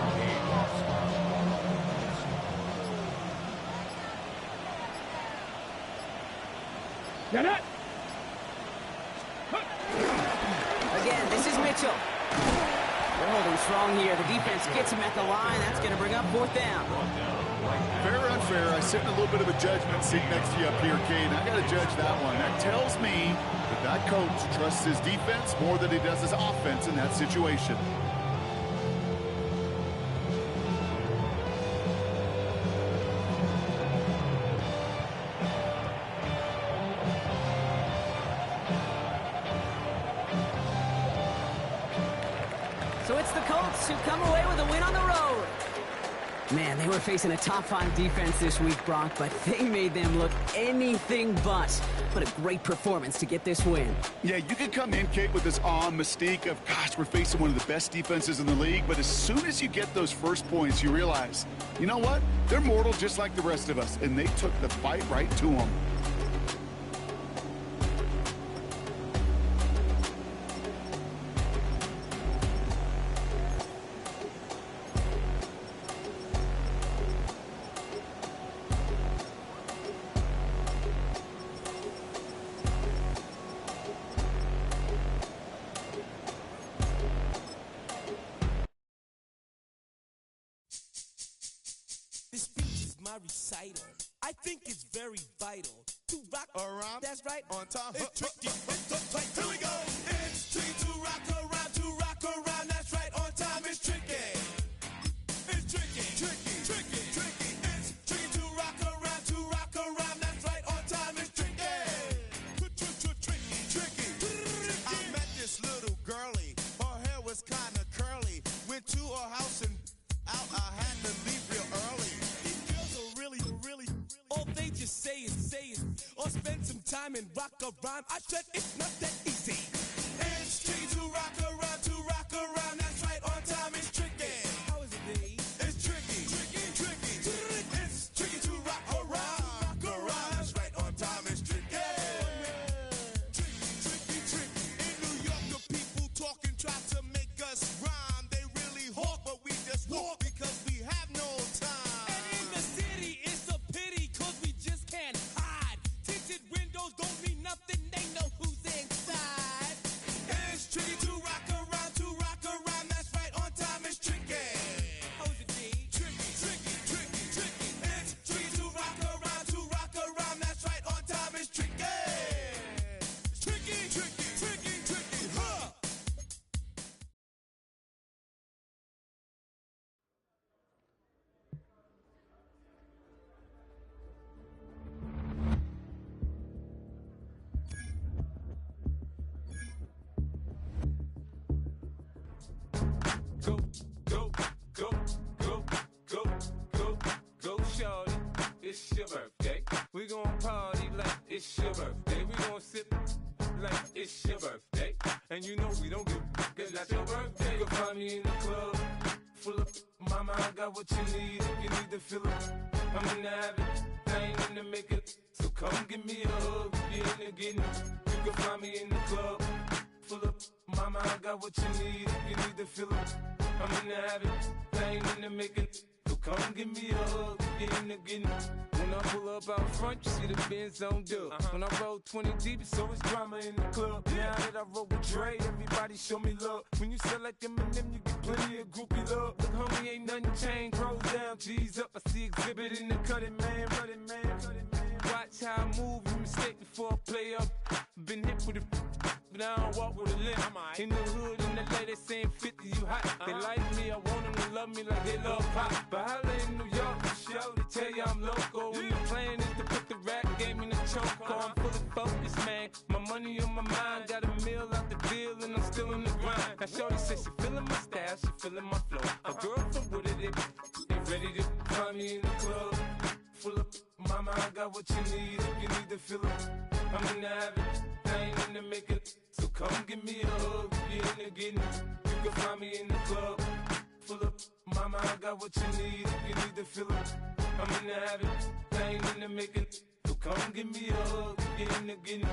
Get it! Again, this is Mitchell. They're holding strong here. The defense gets him at the line. That's going to bring up 4th down. Fair or unfair, I sit in a little bit of a judgment seat next to you up here, Cade. I got to judge that one. That tells me that that coach trusts his defense more than he does his offense in that situation. So it's the Colts who come away with a win on the road. Man, they were facing a top-5 defense this week, Brock, but they made them look anything but. What a great performance to get this win. Yeah, you could come in, Kate, with this awe and mystique of, gosh, we're facing one of the best defenses in the league, but as soon as you get those first points, you realize, you know what? They're mortal just like the rest of us, and they took the fight right to them. This speech is my recital. I think it's very vital to rock around. That's right. On time. It's tricky. It's uptight. Here we go. It's tricky to rock around. To rock around. That's right. On time. It's tricky. It's tricky. Tricky. Tricky. Tricky. It's tricky to rock around. To rock around. That's right. On time. It's tricky. Tricky. Tricky. I met this little girlie. Her hair was kind of curly. Went to her house and out. I had to leave real early. These girls are really, all they just say is, or spend some time and rock a rhyme. I said it's not that easy. It's tricky to rock around, that's right, on time it's tricky. How is it, D? It's tricky. It's tricky to rock around, that's right, on time it's tricky. Tricky. In New York, the people talking try to make us rhyme. They really hawk, but we just walk because we have no time. And in the city, it's a pity, cause we just can't hide. Tinted windows don't mean nothing, they know who's inside. It's tricky to rock around, that's right, on time it's tricky. How is it, D? Tricky. It's tricky to rock around, that's right, on time it's tricky. Tricky, huh? Go, shorty, it's your birthday. We gon' party like it's your birthday. We gon' sip like it's your birthday. And you know we don't give cause that's your birthday. You can find me in the club, full of mama, I got what you need. If you need to fill it, I'm in the habit, I ain't in the make it. So come give me a hug, you're in the getting. You can find me in the club, full of mama, I got what you need. If you need to fill it, I'm in the habit, I ain't in the make it. So come give me a hug, get in the getting. When I pull up out front, you see the Benz on dub. When I roll 20 deep, it's always drama in the club. Now that I roll with Dre, everybody show me love. When you sell like Eminem, you get plenty of groupie love. Look, homie, ain't nothing changed. Rolls down, G's up. I see exhibit in the cutting, man. Running, man. Watch how I move, you mistake before I play up. Been hit with a but I don't walk with a limp. In the hood, in the LA, they saying 50, you hot. They like me, I want them to love me like they love pop. But holla in New York, for show, they tell you I'm local. And the plan is to put the rap game in the choke. I'm fully focused, man. My money on my mind, got a meal out the deal, and I'm still in the grind. Now shorty says she feeling my style, she feeling my flow. A girl from Wooded, they ready to find me in the club. Full of mama, I got what you need. If you need to fill it, I'm in the habit, I ain't in the make it. So come give me a hug, you're in the getting. You can find me in the club, full of mama, I got what you need. If you need to fill it, I'm in the habit, I ain't in the make it. So come give me a hug, you're in the getting.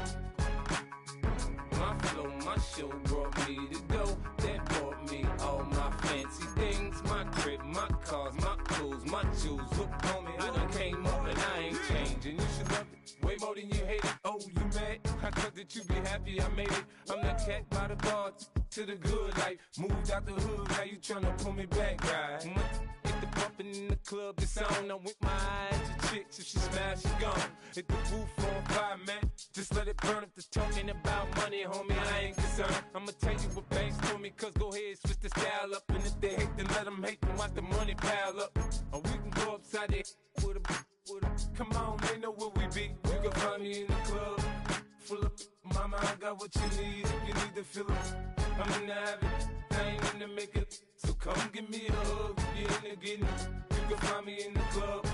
My flow. My show brought me to go. That brought me all my fancy things. My crib, my cars, my clothes, my jewels. Look, homie, I done came up and I ain't changing. You should love it way more than you hate it. Oh, you mad? I thought that you be happy I made it. I'm the cat by the bar to the good life. Moved out the hood, now you tryna pull me back, right? Hit the bumpin' in the club, it's on. I'm with my eyes to chicks, if she smash, she gone. Hit the roof on fire, man. Just let it burn. If the talking about money, homie, I ain't concerned. I'ma tell you what banks told me, cause go ahead, switch the style up. And if they hate, then let them hate, then watch the money pile up. Or we can go upside there with a come on, they know where we be. You can find me in the club, full of mama, I got what you need. If you need to fill it, I'm in the habit, I ain't in the make it. So come give me a hug, if you're in the getting it. You can find me in the club,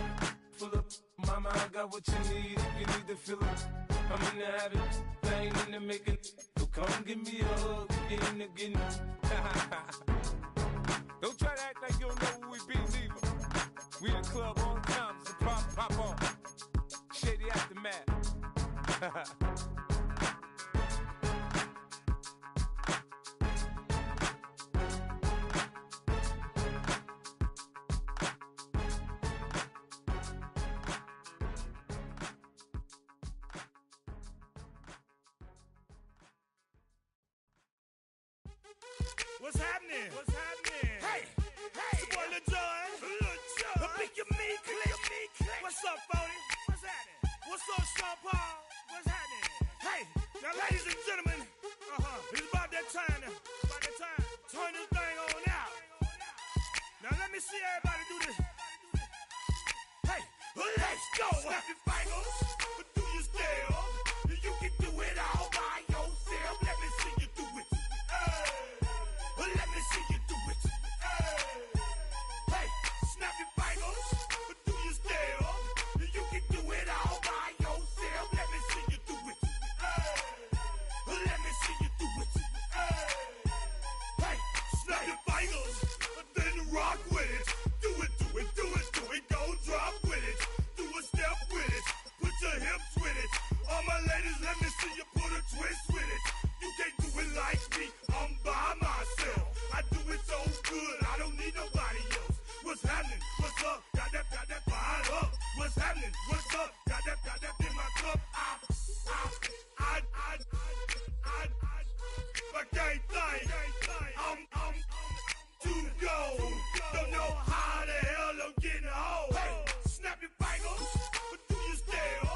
full of mama, I got what you need. If you need to fill it, I'm in the habit, I ain't in the make it. So come give me a hug, if you're in the getting it. Don't try to act like you don't know who we be, neither. We in the club all the time, so pop on. Shady Aftermath. What's happening? What's happening? Hey, it's your boy Lil Jon. The Pick Your Me Click. What's up, Phony? What's happening? What's up, Sean Paul? What's happening? Hey, now ladies and gentlemen, it's about that time. Turn this thing on out. Now let me see everybody do this. Hey, let's go. Snap your fingers, but do you still? You can do it all by yourself. Let me see you do it. Let me see you do it. Hey, snap your fingers, but do you still? You can do it all by yourself. Let me see you do it. Let me see you do it. Hey, snap your fingers, then rock with it. Do it. Go drop with it. Do a step with it. Put your hips with it. All my ladies, let me see you put a twist with it. You can't do it like me. I'm by myself. I do it so good, I don't need nobody else. What's happening? What's up? Got that fired up. What's happening? What's up? Got that in my cup. I can't think. I'm too go. Don't know how the hell I'm getting home. Hey, snap your fingers, but do you still?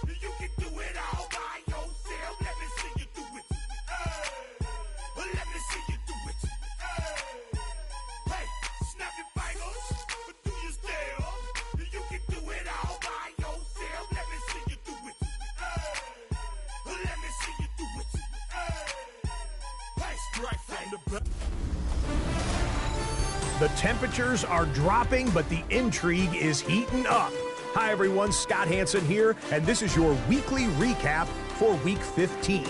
You can do it all by yourself. Let me see you do it. Let me see you do it. Hey, snap your fingers, but do you still? You can do it all by yourself. Let me see you do it. Let me see you do it. Hey, strike from the back. The temperatures are dropping, but the intrigue is heating up. Hi everyone, Scott Hansen here, and this is your weekly recap for Week 15.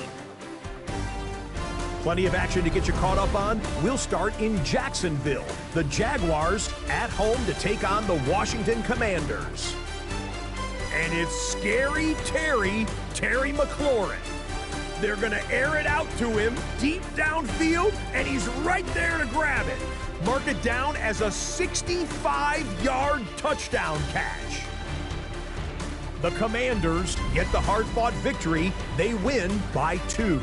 Plenty of action to get you caught up on. We'll start in Jacksonville. The Jaguars at home to take on the Washington Commanders. And it's Scary Terry McLaurin. They're going to air it out to him deep downfield, and he's right there to grab it. Mark it down as a 65-yard touchdown catch. The Commanders get the hard-fought victory. They win by 2.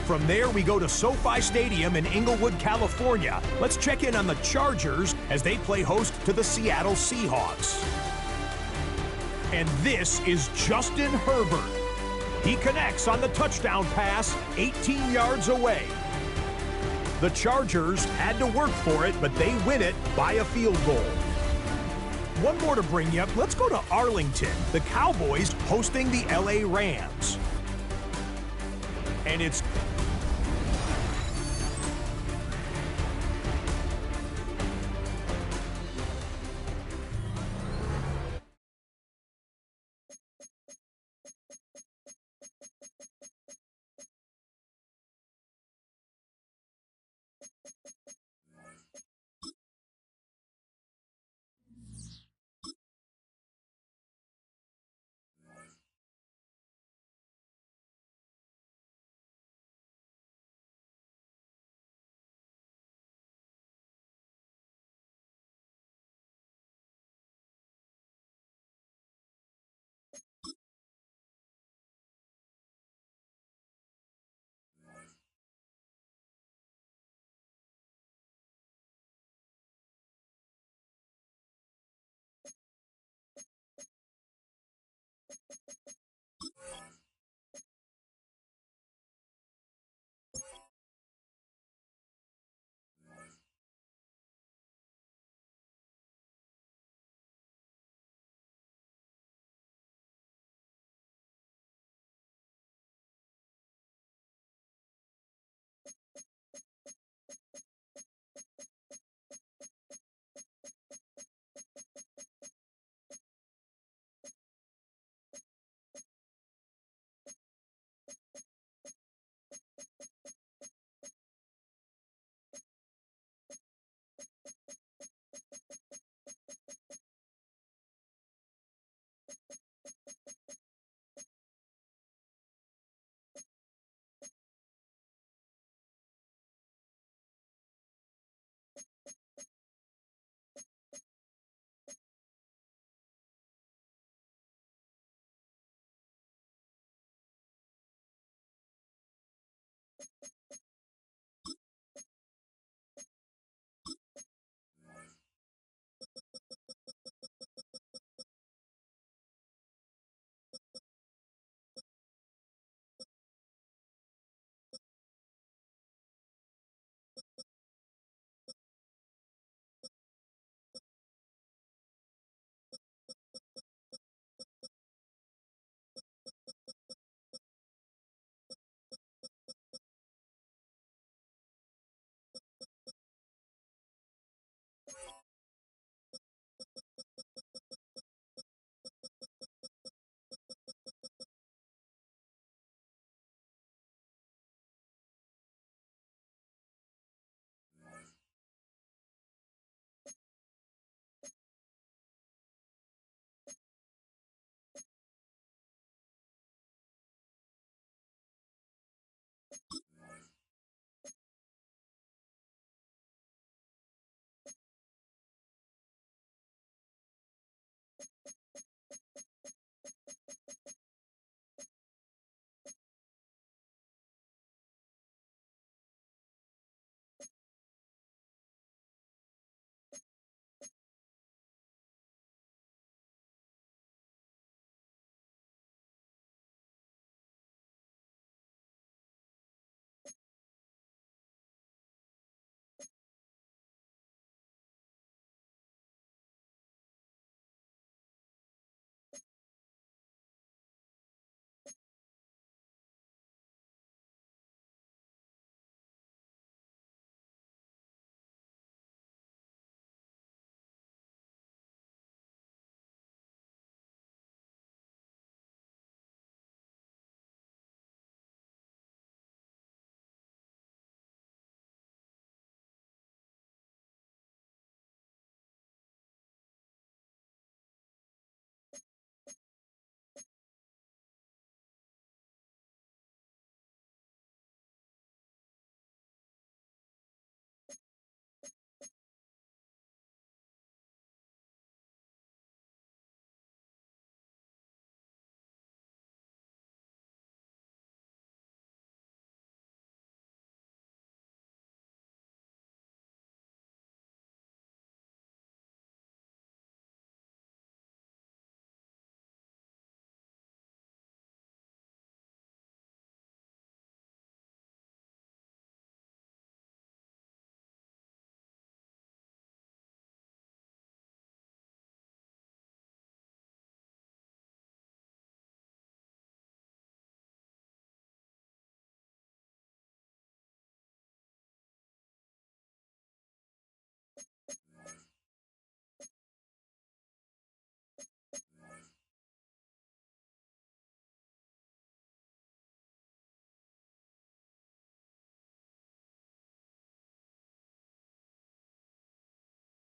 From there, we go to SoFi Stadium in Inglewood, California. Let's check in on the Chargers as they play host to the Seattle Seahawks. And this is Justin Herbert. He connects on the touchdown pass 18 yards away. The Chargers had to work for it, but they win it by a field goal. One more to bring you up. Let's go to Arlington. The Cowboys hosting the LA Rams. And it's